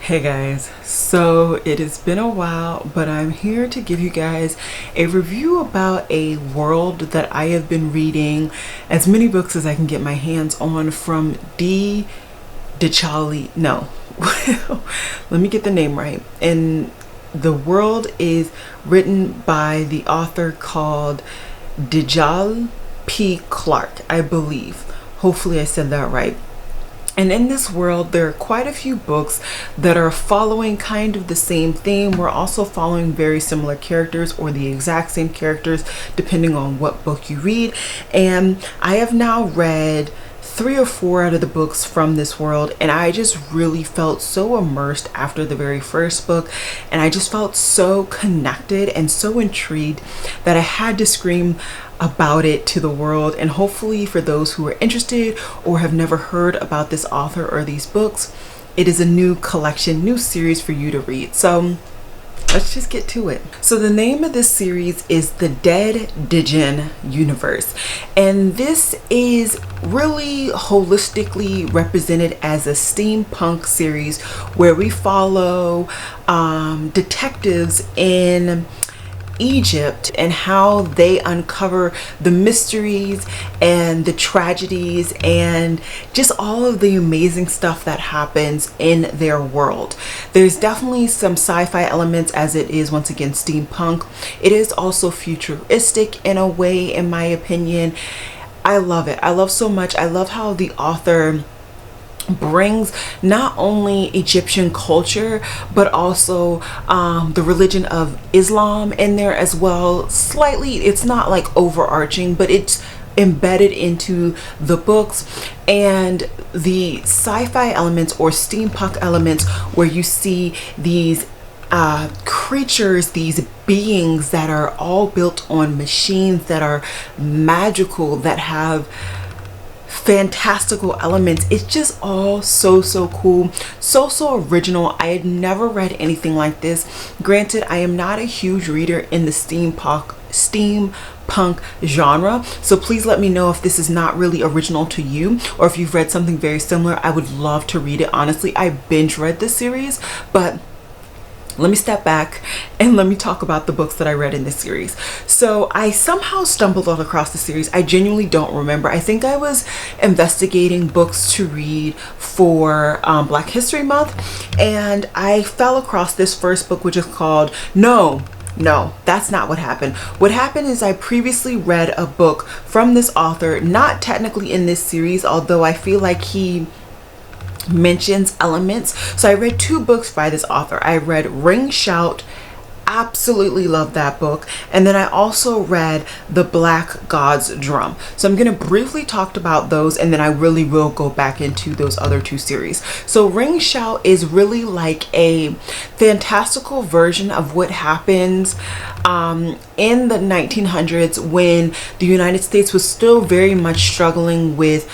Hey guys, so it has been a while, but I'm here to give you guys a review about a world that I have been reading as many books as I can get my hands on from Djali. No, let me get the name right. And the world is written by the author called Djali P. Clark, I believe. Hopefully I said that right. And in this world, there are quite a few books that are following kind of the same theme. We're also following very similar characters or the exact same characters, depending on what book you read. And I have now read 3 or 4 out of the books from this world, and I just really felt so immersed after the very first book, and I just felt so connected and so intrigued that I had to scream about it to the world. And hopefully for those who are interested or have never heard about this author or these books, it is a new collection, new series for you to read. So let's just get to it. So the name of this series is The Dead Djinn Universe, and this is really holistically represented as a steampunk series where we follow detectives in Egypt and how they uncover the mysteries and the tragedies and just all of the amazing stuff that happens in their world. There's definitely some sci-fi elements, as it is once again steampunk. It is also futuristic in a way, in my opinion. I love it. I love so much. I love how the author brings not only Egyptian culture but also the religion of Islam in there as well. Slightly, it's not like overarching, but it's embedded into the books, and the sci-fi elements or steampunk elements where you see these creatures, these beings that are all built on machines that are magical, that have fantastical elements. It's just all so cool, so original. I had never read anything like this. Granted, I am not a huge reader in the steampunk genre, so please let me know if this is not really original to you, or if you've read something very similar. I would love to read it. Honestly, I binge read this series, but let me step back and let me talk about the books that I read in this series. So I somehow stumbled across the series. I genuinely don't remember. I think I was investigating books to read for Black History Month, and I fell across this first book, which is called No, that's not what happened. What happened is I previously read a book from this author, not technically in this series, although I feel like he mentions elements. So I read 2 books by this author. I read Ring Shout, absolutely loved that book, and then I also read The Black God's Drum. So I'm going to briefly talk about those, and then I really will go back into those other 2 series. So Ring Shout is really like a fantastical version of what happens in the 1900s when the United States was still very much struggling with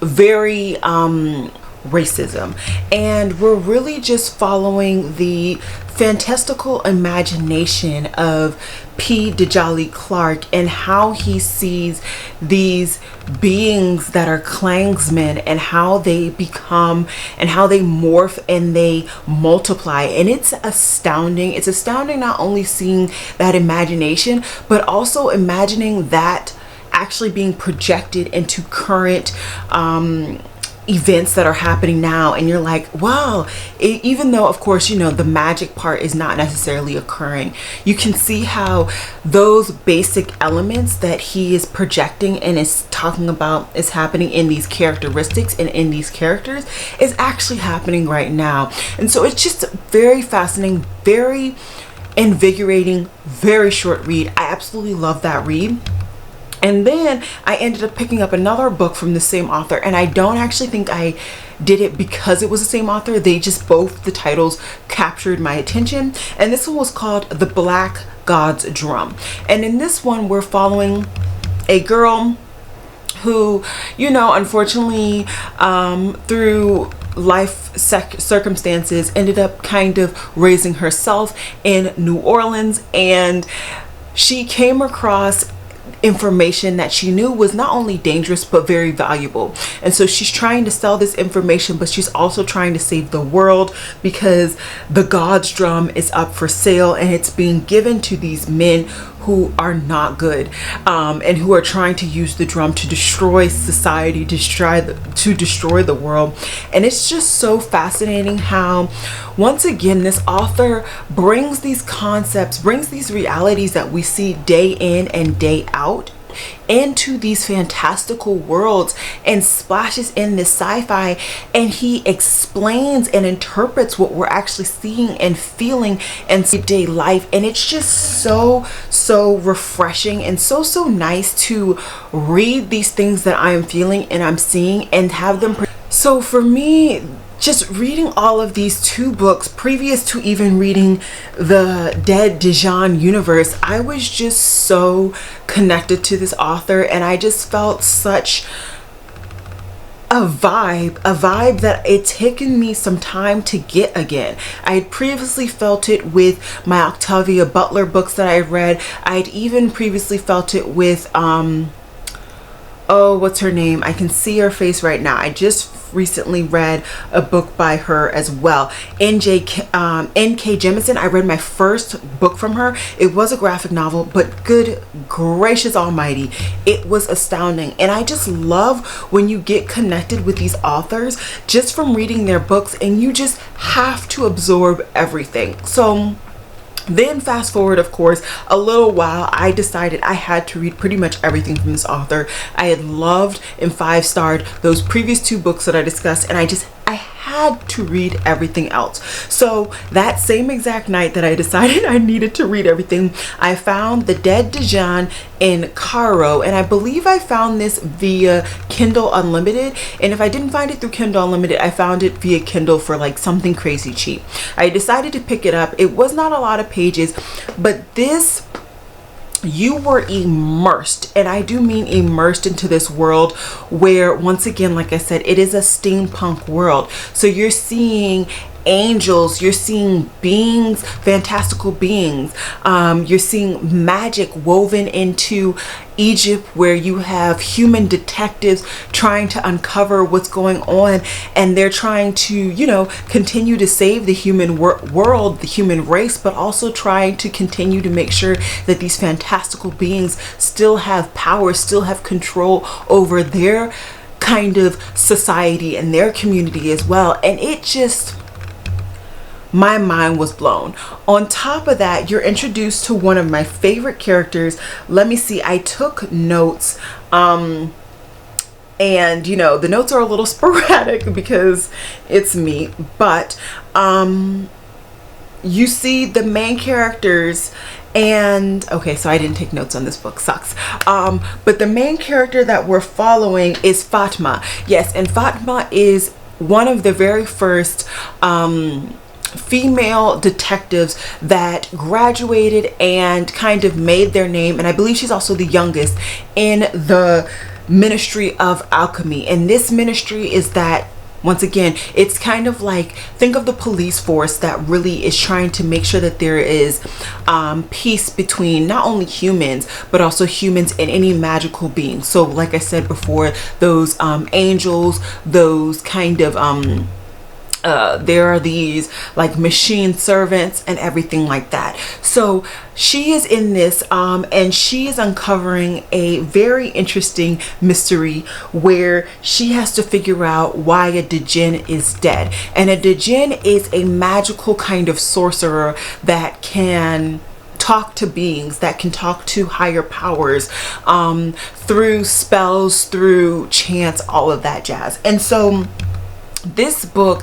very racism, and we're really just following the fantastical imagination of P. Djali Clark and how he sees these beings that are clansmen and how they become and how they morph and they multiply. And it's astounding. It's astounding not only seeing that imagination, but also imagining that actually being projected into current events that are happening now. And you're like, wow, even though of course, you know, the magic part is not necessarily occurring, you can see how those basic elements that he is projecting and is talking about is happening in these characteristics and in these characters is actually happening right now. And so it's just very fascinating, very invigorating, very short read. I absolutely love that read. And then I ended up picking up another book from the same author, and I don't actually think I did it because it was the same author. They just, both the titles captured my attention. And this one was called The Black God's Drum. And in this one, we're following a girl who, you know, unfortunately, through life circumstances, ended up kind of raising herself in New Orleans, and she came across information that she knew was not only dangerous but very valuable. And so she's trying to sell this information, but she's also trying to save the world because the God's drum is up for sale and it's being given to these men who are not good, and who are trying to use the drum to destroy society, to destroy the world. And it's just so fascinating how, once again, this author brings these concepts, brings these realities that we see day in and day out into these fantastical worlds and splashes in this sci-fi, and he explains and interprets what we're actually seeing and feeling in day life. And it's just so refreshing and so nice to read these things that I am feeling and I'm seeing and have them. So for me, just reading all of these 2 books previous to even reading the Dead Djinn universe, I was just so connected to this author, and I just felt such a vibe that it's taken me some time to get again. I had previously felt it with my Octavia Butler books that I read. I had even previously felt it with oh, what's her name? I can see her face right now. I just recently read a book by her as well. N.K. Jemisin. I read my first book from her. It was a graphic novel, but good gracious almighty, it was astounding. And I just love when you get connected with these authors just from reading their books, and you just have to absorb everything. So then fast forward, of course, a little while, I decided I had to read pretty much everything from this author. I had loved and 5-starred those previous 2 books that I discussed, and I had to read everything else. So that same exact night that I decided I needed to read everything, I found The Dead Djinn in Cairo, and I believe I found this via Kindle Unlimited. And if I didn't find it through Kindle Unlimited, I found it via Kindle for like something crazy cheap. I decided to pick it up. It was not a lot of pages, but this, you were immersed, and I do mean immersed, into this world where, once again, like I said, it is a steampunk world. So you're seeing angels, you're seeing beings, fantastical beings, you're seeing magic woven into Egypt, where you have human detectives trying to uncover what's going on, and they're trying to, you know, continue to save the human world, the human race, but also trying to continue to make sure that these fantastical beings still have power, still have control over their kind of society and their community as well. And it just, my mind was blown. On top of that, you're introduced to one of my favorite characters. Let me see, I took notes, and you know, the notes are a little sporadic because it's me, but you see the main characters. And okay, so I didn't take notes on this book, sucks. But the main character that we're following is Fatma. Yes, and Fatma is one of the very first female detectives that graduated and kind of made their name, and I believe she's also the youngest in the Ministry of Alchemy. And this ministry is that, once again, it's kind of like, think of the police force that really is trying to make sure that there is peace between not only humans but also humans and any magical beings. So like I said before, those angels, those kind of there are these like machine servants and everything like that. So she is in this and she is uncovering a very interesting mystery where she has to figure out why a Djinn is dead. And a Djinn is a magical kind of sorcerer that can talk to beings, that can talk to higher powers through spells, through chants, all of that jazz. And so this book,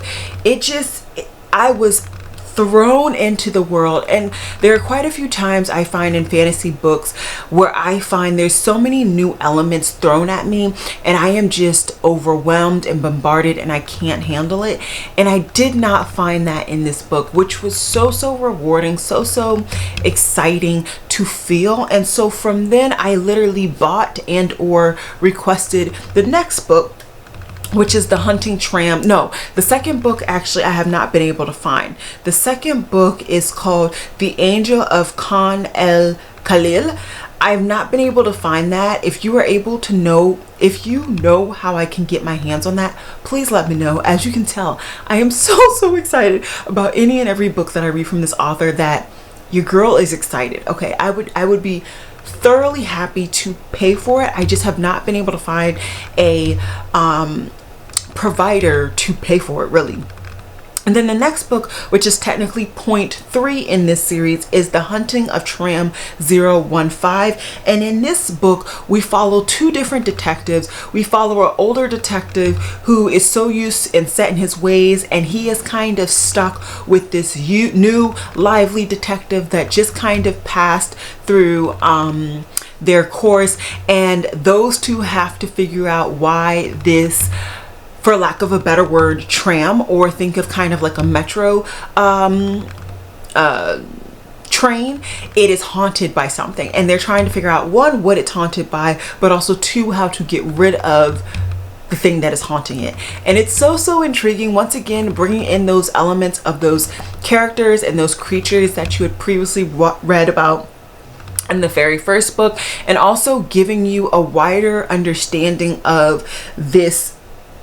I was thrown into the world. And there are quite a few times I find in fantasy books where I find there's so many new elements thrown at me and I am just overwhelmed and bombarded and I can't handle it. And I did not find that in this book, which was so rewarding, so exciting to feel. And so from then I literally bought and or requested the next book, which is The Hunting Tram. No, the second book actually I have not been able to find. The second book is called The Angel of Khan el Khalil. I've not been able to find that. If you are able to know, if you know how I can get my hands on that, please let me know. As you can tell, I am so excited about any and every book that I read from this author that your girl is excited. Okay, I would be thoroughly happy to pay for it. I just have not been able to find a provider to pay for it, really. And then the next book, which is technically point 3 in this series, is The Hunting of Tram 015. And in this book, we follow 2 different detectives. We follow an older detective who is so used and set in his ways, and he is kind of stuck with this new lively detective that just kind of passed through their course. And those two have to figure out why this, for lack of a better word, tram, or think of kind of like a metro train, it is haunted by something, and they're trying to figure out, 1, what it's haunted by, but also 2, how to get rid of the thing that is haunting it. And it's so intriguing, once again bringing in those elements of those characters and those creatures that you had previously read about in the very first book, and also giving you a wider understanding of this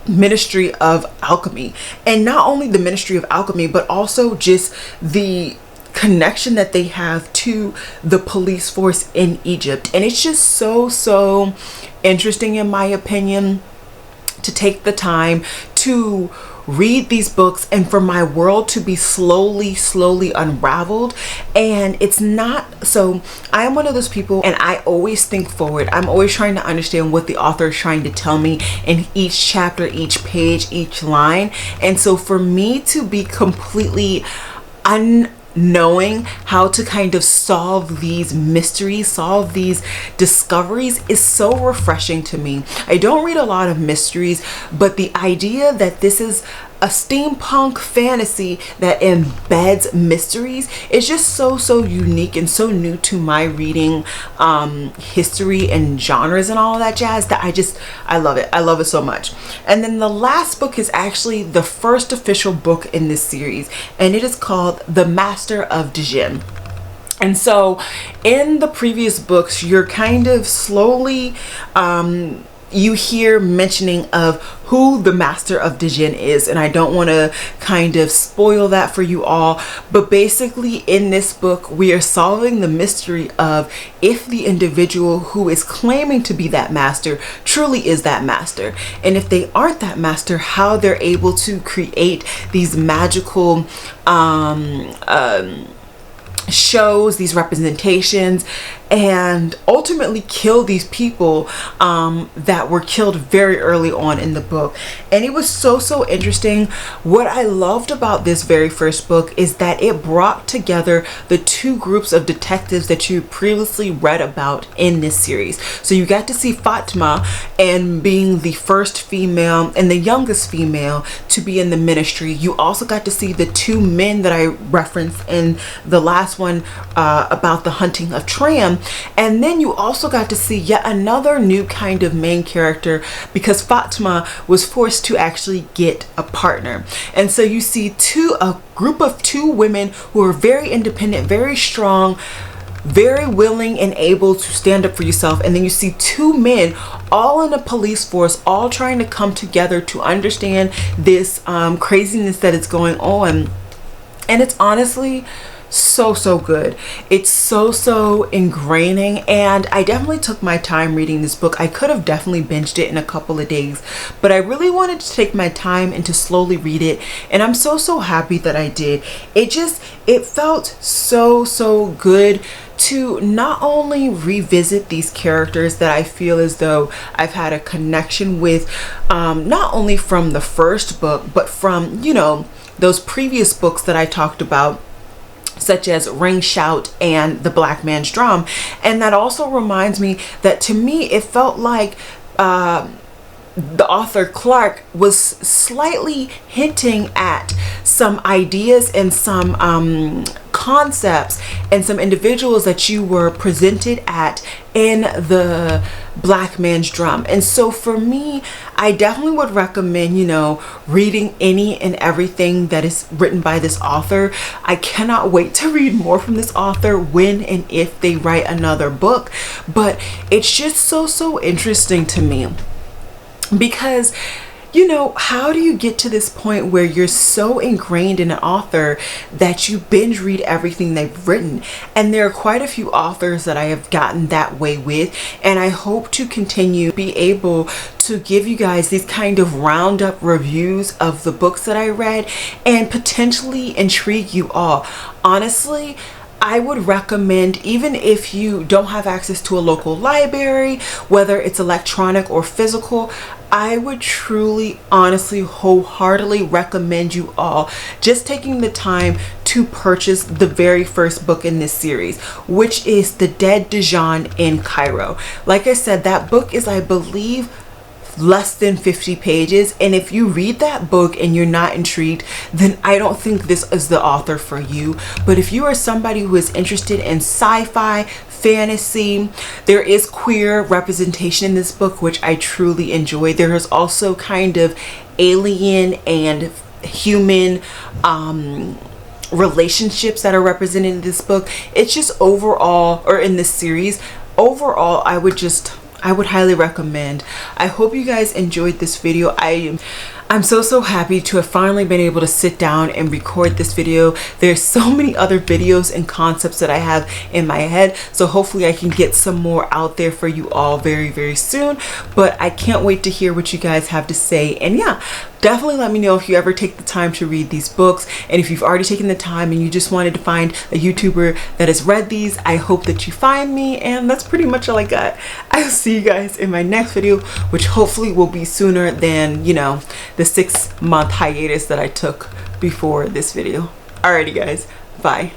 ministry of alchemy. And not only the ministry of alchemy, but also just the connection that they have to the police force in Egypt. And it's just so interesting, in my opinion, to take the time to read these books and for my world to be slowly unraveled. And it's not, so I am one of those people, and I always think forward. I'm always trying to understand what the author is trying to tell me in each chapter, each page, each line. And so for me to be completely unknowing how to kind of solve these mysteries, solve these discoveries, is so refreshing to me. I don't read a lot of mysteries, but the idea that this is a steampunk fantasy that embeds mysteries is just so unique and so new to my reading history and genres and all of that jazz, that I love it. I love it so much. And then the last book is actually the first official book in this series, and it is called The Master of Djinn. And so in the previous books, you're kind of slowly you hear mentioning of who the Master of Djinn is, and I don't want to kind of spoil that for you all, but basically in this book we are solving the mystery of if the individual who is claiming to be that master truly is that master, and if they aren't that master, how they're able to create these magical shows, these representations, and ultimately kill these people that were killed very early on in the book. And it was so interesting. What I loved about this very first book is that it brought together the 2 groups of detectives that you previously read about in this series. So you got to see Fatima, and being the first female and the youngest female to be in the ministry. You also got to see the 2 men that I referenced in the last one about the hunting of Tram. And then you also got to see yet another new kind of main character, because Fatima was forced to actually get a partner. And so you see a group of 2 women who are very independent, very strong, very willing and able to stand up for yourself. And then you see 2 men all in a police force, all trying to come together to understand this craziness that is going on. And it's honestly so good. It's so ingraining, and I definitely took my time reading this book. I could have definitely binged it in a couple of days, but I really wanted to take my time and to slowly read it, and I'm so happy that I did. It felt so good to not only revisit these characters that I feel as though I've had a connection with, not only from the first book, but from, you know, those previous books that I talked about, such as Ring Shout and The Black Man's Drum. And that also reminds me that, to me, it felt like the author Clark was slightly hinting at some ideas and some concepts and some individuals that you were presented at in the Black Man's Drum. And so for me, I definitely would recommend, you know, reading any and everything that is written by this author. I cannot wait to read more from this author when and if they write another book. But it's just so interesting to me because, you know, how do you get to this point where you're so ingrained in an author that you binge read everything they've written? And there are quite a few authors that I have gotten that way with, and I hope to continue to be able to give you guys these kind of roundup reviews of the books that I read and potentially intrigue you all. Honestly, I would recommend, even if you don't have access to a local library, whether it's electronic or physical, I would truly, honestly, wholeheartedly recommend you all just taking the time to purchase the very first book in this series, which is The Dead Djinn in Cairo. Like I said, that book is, I believe, less than 50 pages, and if you read that book and you're not intrigued, then I don't think this is the author for you. But if you are somebody who is interested in sci-fi, fantasy, there is queer representation in this book, which I truly enjoy. There is also kind of alien and human relationships that are represented in this book. It's just overall, or in this series, overall, I would highly recommend. I hope you guys enjoyed this video. I'm so happy to have finally been able to sit down and record this video. There's so many other videos and concepts that I have in my head, so hopefully I can get some more out there for you all very soon. But I can't wait to hear what you guys have to say. And yeah, definitely let me know if you ever take the time to read these books, and if you've already taken the time and you just wanted to find a YouTuber that has read these, I hope that you find me. And that's pretty much all I got. I'll see you guys in my next video, which hopefully will be sooner than, you know, the 6-month hiatus that I took before this video. Alrighty guys, bye.